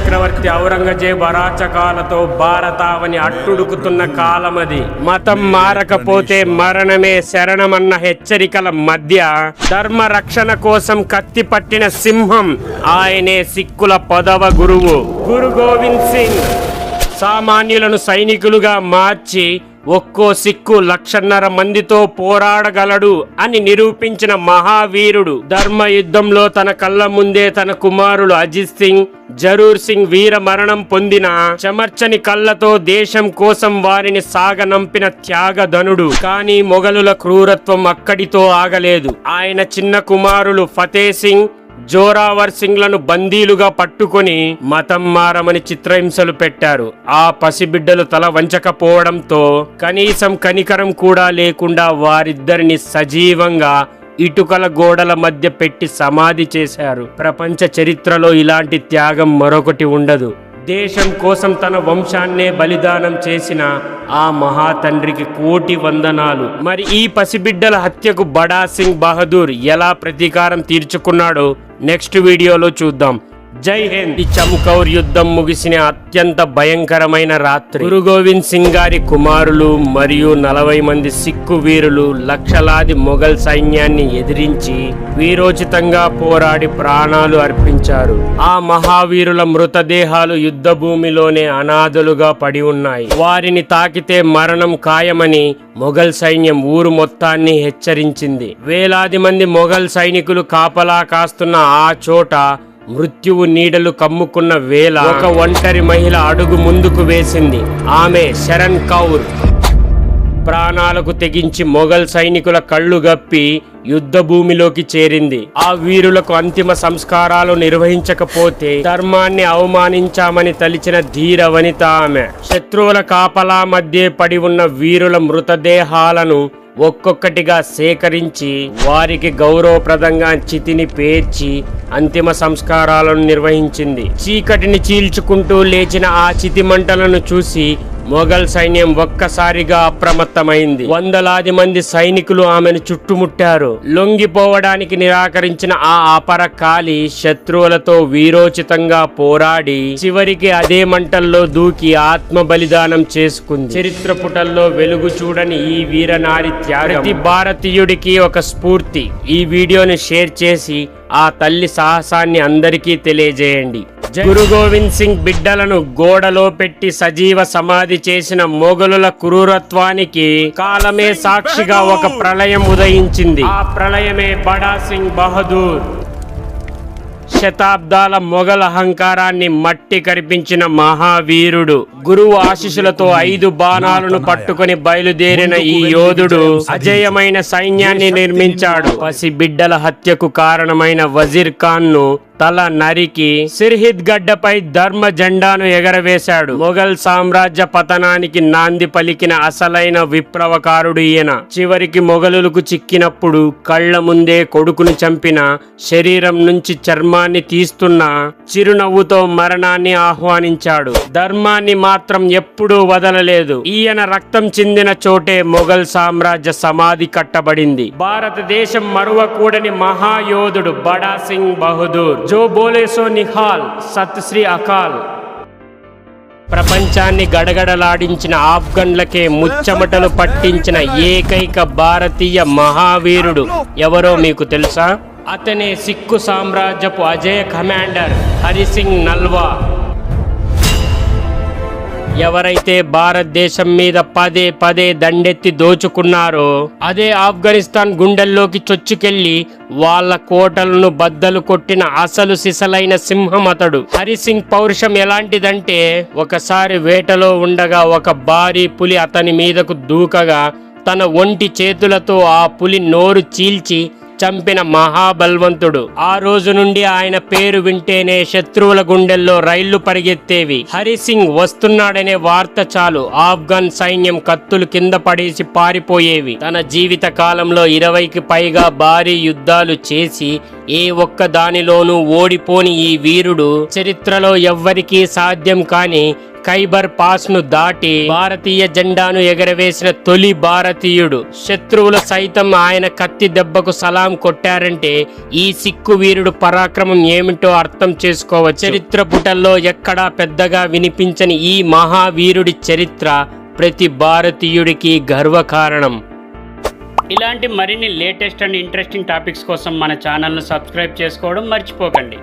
చక్రవర్తి ఔరంగజేబు అరాచకాలతో భారతావని అట్టుడుకుతున్న కాలమది. మతం మారకపోతే మరణమే శరణమన్న హెచ్చరికల మధ్య ధర్మ రక్షణ కోసం కత్తి పట్టిన సింహం ఆయనే సిక్కుల పదవ గురువు గురు గోవింద్ సింగ్. సామాన్యులను సైనికులుగా మార్చి ఒక్కో సిక్కు 1,50,000 మందితో పోరాడగలడు అని నిరూపించిన మహావీరుడు. ధర్మ యుద్ధంలో తన కళ్ళ ముందే తన కుమారులు అజిత్ సింగ్, జరూర్ సింగ్ వీర మరణం పొందిన చెమర్చని కళ్ళతో దేశం కోసం వారిని సాగనంపిన త్యాగధనుడు. కానీ మొఘలుల క్రూరత్వం అక్కడితో ఆగలేదు. ఆయన చిన్న కుమారులు ఫతే సింగ్, జోరావర్ సింగ్లను బందీలుగా పట్టుకొని మతం మారమని చిత్రహింసలు పెట్టారు. ఆ పసిబిడ్డలు తల వంచకపోవడంతో కనీసం కనికరం కూడా లేకుండా వారిద్దరిని సజీవంగా ఇటుకల గోడల మధ్య పెట్టి సమాధి చేశారు. ప్రపంచ చరిత్రలో ఇలాంటి త్యాగం మరొకటి ఉండదు. దేశం కోసం తన వంశాన్నే బలిదానం చేసిన ఆ మహాతండ్రికి కోటి వందనాలు. మరి ఈ పసిబిడ్డల హత్యకు బడా సింగ్ బహదూర్ ఎలా ప్రతీకారం తీర్చుకున్నాడో నెక్స్ట్ వీడియోలో చూద్దాం. జై హింద్. ఈ చమ్కౌర్ యుద్ధం ముగిసిన అత్యంత భయంకరమైన రాత్రి. గురు గోవింద్ సింగ్ గారి కుమారులు మరియు 40 మంది సిక్కు వీరులు లక్షలాది మొఘల్ సైన్యాన్ని ఎదిరించి వీరోచితంగా పోరాడి ప్రాణాలు అర్పించారు. ఆ మహావీరుల మృతదేహాలు యుద్ధ భూమిలోనే అనాథలుగా పడి ఉన్నాయి. వారిని తాకితే మరణం ఖాయమని మొఘల్ సైన్యం ఊరు మొత్తాన్ని హెచ్చరించింది. వేలాది మంది మొఘల్ సైనికులు కాపలా కాస్తున్న ఆ చోట మృత్యువు నీడలు కమ్ముకున్న వేళ ఒక ఒంటరి మహిళ అడుగు ముందుకు వేసింది. ఆమె శరణ్ కౌర్. ప్రాణాలకు తెగించి మొఘల్ సైనికుల కళ్ళు గప్పి యుద్ధ భూమిలోకి చేరింది. ఆ వీరులకు అంతిమ సంస్కారాలు నిర్వహించకపోతే ధర్మాన్ని అవమానించామని తలిచిన ధీర వనిత ఆమె. శత్రువుల కాపలా మధ్య పడి ఉన్న వీరుల మృతదేహాలను ఒక్కొక్కటిగా సేకరించి వారికి గౌరవప్రదంగా చితిని పేర్చి అంతిమ సంస్కారాలను నిర్వహించింది. చీకటిని చీల్చుకుంటూ లేచిన ఆ చితి మంటలను చూసి మొఘల్ సైన్యం ఒక్కసారిగా అప్రమత్తమైంది. వందలాది మంది సైనికులు ఆమెను చుట్టుముట్టారు. లొంగిపోవడానికి నిరాకరించిన ఆ అపర కాలి శత్రువులతో వీరోచితంగా పోరాడి చివరికి అదే మంటల్లో దూకి ఆత్మ బలిదానం చేసుకుంది. చరిత్ర పుటల్లో వెలుగు చూడని ఈ వీరనారి త్యాగం ప్రతి భారతీయుడికి ఒక స్ఫూర్తి. ఈ వీడియోని షేర్ చేసి ఆ తల్లి సాహసాన్ని అందరికీ తెలియజేయండి. గురు గోవింద్ సింగ్ బిడ్డలను గోడలో పెట్టి సజీవ సమాధి చేసిన మొఘలుల క్రూరత్వానికి కాలమే సాక్షిగా ఒక ప్రళయం ఉదయించింది. ఆ ప్రళయమే బడా సింగ్ బహదూర్. శతాబ్దాల మొఘల్ అహంకారాన్ని మట్టి కరిపించిన మహావీరుడు. గురువు ఆశీస్సులతో 5 బాణాలను పట్టుకొని బయలుదేరిన ఈ యోధుడు అజేయమైన సైన్యాన్ని నిర్మించాడు. పసి బిడ్డల హత్యకు కారణమైన వజీర్ ఖాన్ ను తల నరికి సిర్హిద్ గడ్డపై ధర్మ జెండాను ఎగరవేశాడు. మొఘల్ సామ్రాజ్య పతనానికి నాంది పలికిన అసలైన విప్లవకారుడు ఈయన. చివరికి మొఘలులకు చిక్కినప్పుడు కళ్ల ముందే కొడుకును చంపిన, శరీరం నుంచి చర్మాన్ని తీస్తున్న చిరునవ్వుతో మరణాన్ని ఆహ్వానించాడు. ధర్మాన్ని మాత్రం ఎప్పుడూ వదలలేదు. ఈయన రక్తం చిందిన చోటే మొఘల్ సామ్రాజ్య సమాధి కట్టబడింది. భారతదేశం మరువకూడని మహాయోధుడు బడా సింగ్ బహదూర్. జో బోలే సో నిహాల్, సత్ శ్రీ అకాల్. ప్రపంచాన్ని గడగడలాడించిన ఆఫ్ఘన్లకే ముచ్చమటలు పట్టించిన ఏకైక భారతీయ మహావీరుడు ఎవరో మీకు తెలుసా? అతనే సిక్కు సామ్రాజ్యపు అజేయ కమాండర్ హరిసింగ్ నల్వా. ఎవరైతే భారతదేశం మీద పదే పదే దండెత్తి దోచుకున్నారో అదే ఆఫ్ఘనిస్తాన్ గుండెల్లోకి చొచ్చుకెళ్లి వాళ్ళ కోటలను బద్దలు కొట్టిన అసలు సిసలైన సింహం అతడు. హరిసింగ్ పౌరుషం ఎలాంటిదంటే ఒకసారి వేటలో ఉండగా ఒక భారీ పులి అతని మీదకు దూకగా తన ఒంటి చేతులతో ఆ పులి నోరు చీల్చి చంపిన మహాబల్వంతుడు. ఆ రోజు నుండి ఆయన పేరు వింటేనే శత్రువుల గుండెల్లో రైళ్లు పరిగెత్తేవి. హరిసింగ్ వస్తున్నాడనే వార్త చాలు ఆఫ్ఘన్ సైన్యం కత్తులు కింద పడేసి పారిపోయేవి. తన జీవిత కాలంలో 20కి పైగా భారీ యుద్ధాలు చేసి ఏ ఒక్క దానిలోనూ ఓడిపోని ఈ వీరుడు చరిత్రలో ఎవ్వరికీ సాధ్యం కాని ఖైబర్ పాస్ ను దాటి భారతీయ జెండాను ఎగరవేసిన తొలి భారతీయుడు. శత్రువులు సైతం ఆయన కత్తి దెబ్బకు సలాం కొట్టారంటే ఈ సిక్కు వీరుడు పరాక్రమం ఏమిటో అర్థం చేసుకోవచ్చు. చరిత్ర పుటల్లో ఎక్కడా పెద్దగా వినిపించని ఈ మహావీరుడి చరిత్ర ప్రతి భారతీయుడికి గర్వకారణం. ఇలాంటి మరిన్ని లేటెస్ట్ అండ్ ఇంట్రెస్టింగ్ టాపిక్స్ కోసం మన ఛానల్ను సబ్స్క్రైబ్ చేసుకోవడం మర్చిపోకండి.